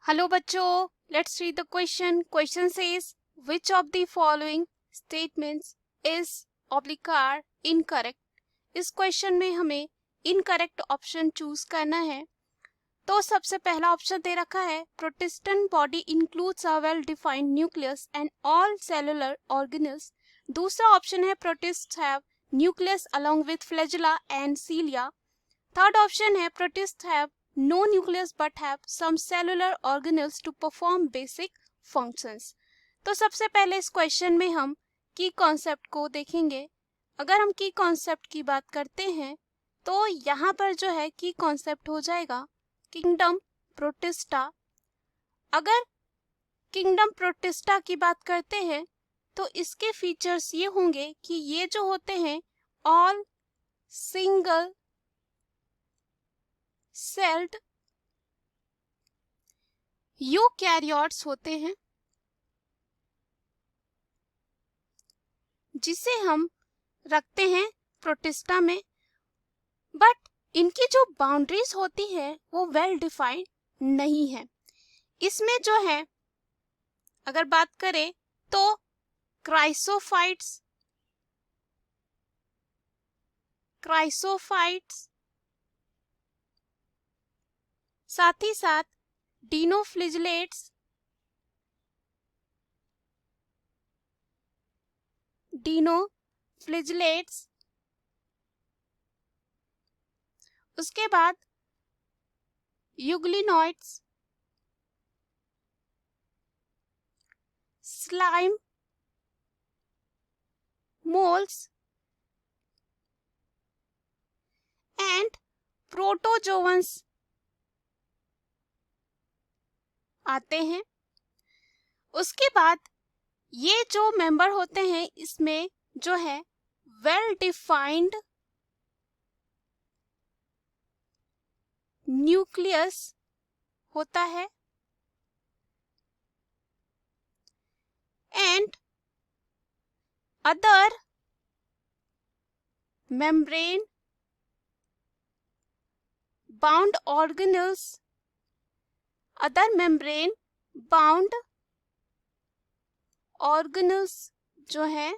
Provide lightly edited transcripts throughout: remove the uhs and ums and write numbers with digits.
Hello बच्चों, let's read the question. Question says which of the following statements is oblique are incorrect. इस question में हमें incorrect option choose करना है. तो सबसे पहला ऑप्शन दे रखा है protistan body includes a well defined nucleus and all cellular organelles. दूसरा ऑप्शन है protists have nucleus along with flagella and cilia. Third option है protist have no nucleus but have some cellular organelles to perform basic functions. तो सबसे पहले इस question में हम की कॉन्सेप्ट को देखेंगे. अगर हम की कॉन्सेप्ट की बात करते हैं तो यहाँ पर जो है की कॉन्सेप्ट हो जाएगा किंगडम प्रोटिस्टा. अगर किंगडम प्रोटिस्टा की बात करते हैं तो इसके फीचर्स ये होंगे कि ये जो होते हैं ऑल सिंगल सेल्ड यूकैरियोट्स होते हैं, जिसे हम रखते हैं प्रोटिस्टा में. बट इनकी जो बाउंड्रीज होती है वो वेल डिफाइंड नहीं है. इसमें जो है अगर बात करें तो क्राइसोफाइट्स साथ ही साथ डिनोफ्लिजिलेट्स, उसके बाद euglenoids, slime, moles and protozoans आते हैं. उसके बाद ये जो मेंबर होते हैं इसमें जो है वेल डिफाइंड न्यूक्लियस होता है and other membrane bound organelles, जो है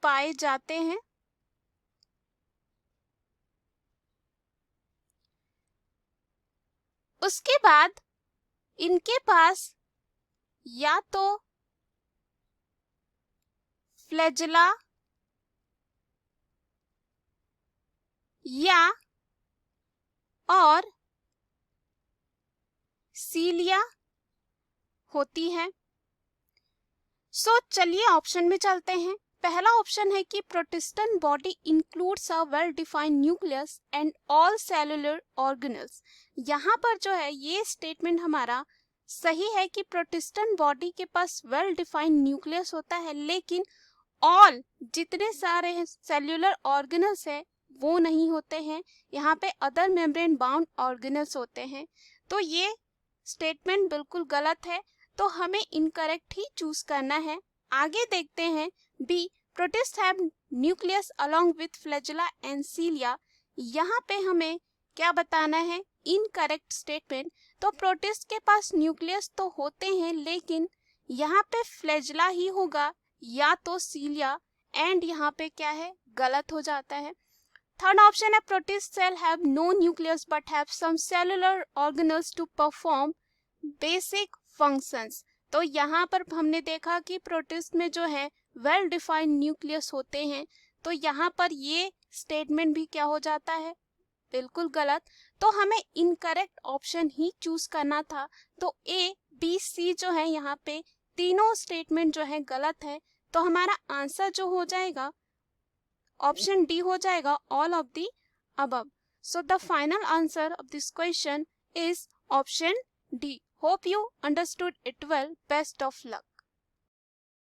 पाए जाते हैं. उसके बाद इनके पास या तो फ्लैजेला या और सीलिया होती है. सो चलिए ऑप्शन में चलते हैं. पहला ऑप्शन है कि protistan body includes a well defined nucleus and all cellular organelles. यहाँ पर जो है ये स्टेटमेंट हमारा सही है कि प्रोटिस्टेंट बॉडी के पास वेल डिफाइंड न्यूक्लियस होता है, लेकिन ऑल जितने सारे सेल्यूलर ऑर्गेनेल्स है वो नहीं होते हैं. यहाँ पे अदर मेम्ब्रेन बाउंड ऑर्गेनेल्स होते हैं. तो ये स्टेटमेंट बिल्कुल गलत है, तो हमें इनकरेक्ट ही चूज करना है. आगे देखते हैं B protist have nucleus along with flagella and cilia. यहाँ पे हमें क्या बताना है इनकरेक्ट स्टेटमेंट. तो प्रोटिस्ट के पास न्यूक्लियस तो होते हैं, लेकिन यहाँ पे फ्लैजेला ही होगा या तो सीलिया, एंड यहाँ पे क्या है गलत हो जाता है. थर्ड ऑप्शन है protist cell have no nucleus but have some cellular organelles to perform basic functions. तो यहाँ पर हमने देखा कि प्रोटिस्ट में जो है वेल डिफाइंड न्यूक्लियस होते हैं, तो यहाँ पर ये स्टेटमेंट भी क्या हो जाता है बिल्कुल गलत. तो हमें इनकरेक्ट ऑप्शन ही चूज करना था. तो ए बी सी जो है यहाँ पे तीनों स्टेटमेंट जो है गलत है. तो हमारा आंसर जो हो जाएगा ऑप्शन डी हो जाएगा all of the above. So the final answer of this question is option D. Hope you understood it well. Best of luck.